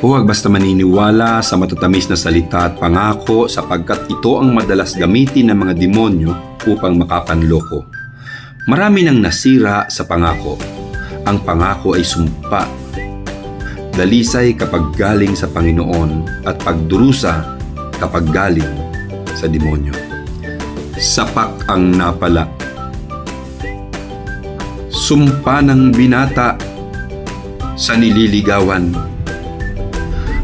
Huwag basta maniniwala sa matatamis na salita at pangako sapagkat ito ang madalas gamitin ng mga demonyo upang makapanloko. Marami nang nasira sa pangako. Ang pangako ay sumpa. Dalisay kapag galing sa Panginoon at pagdurusa kapag galing sa demonyo. Sapak ang napala. Sumpa ng binata sa nililigawan.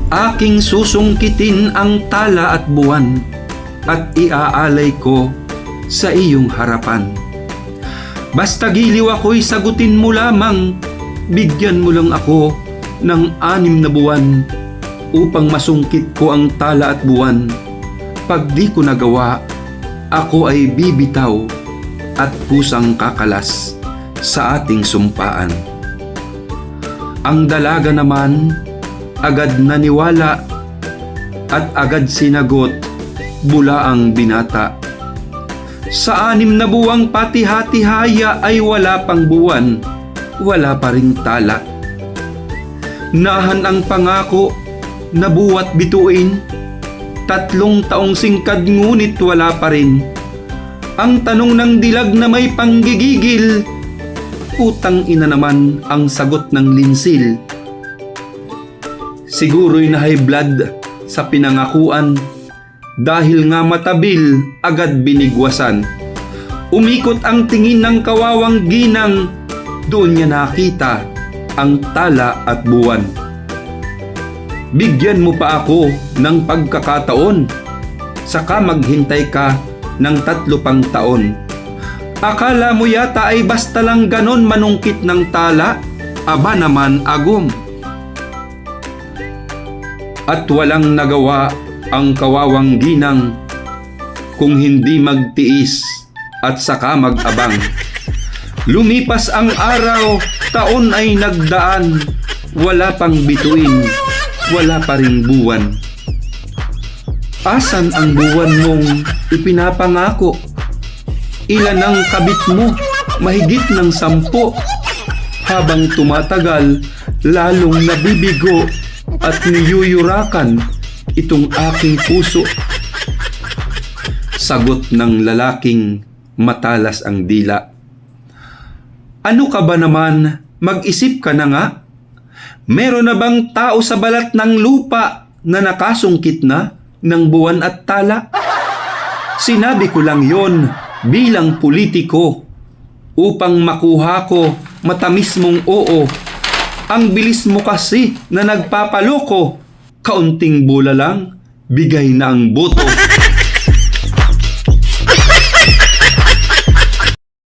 Aking susungkitin ang tala at buwan at iaalay ko sa iyong harapan. Basta giliw ako'y sagutin mo lamang, bigyan mo lang ako ng 6 na buwan upang masungkit ko ang tala at buwan. Pag di ko nagawa, ako ay bibitaw at kusang kakalas sa ating sumpaan. Ang dalaga naman agad naniwala at agad sinagot bula ang binata. Sa 6 na buwang patihati-haya ay wala pang buwan, wala pa ring tala. Nahan ang pangako na buwat bituin, 3 taong singkad ngunit wala pa rin. Ang tanong ng dilag na may panggigigil, putang ina naman ang sagot ng linsil. Siguro'y na high blood sa pinangakuan dahil nga matabil agad binigwasan. Umikot ang tingin ng kawawang ginang, doon niya nakita ang tala at buwan. Bigyan mo pa ako ng pagkakataon, saka maghintay ka ng 3 pang taon. Akala mo yata ay basta lang ganon manungkit ng tala? Aba naman agum. At walang nagawa ang kawawang ginang kung hindi magtiis at saka mag-abang. Lumipas ang araw, taon ay nagdaan, wala pang bituin, wala pa ring buwan. Asan ang buwan mong ipinapangako? Ilan ang kabit mo? Mahigit ng 10. Habang tumatagal, lalong nabibigo at niyuyurakan itong aking puso. Sagot ng lalaking matalas ang dila. Ano ka ba naman? Mag-isip ka na nga? Meron na bang tao sa balat ng lupa na nakasungkit na ng buwan at tala? Sinabi ko lang yon bilang politiko upang makuha ko matamis mong oo. Ang bilis mo kasi na nagpapaloko. Kaunting bola lang, bigay na ang boto.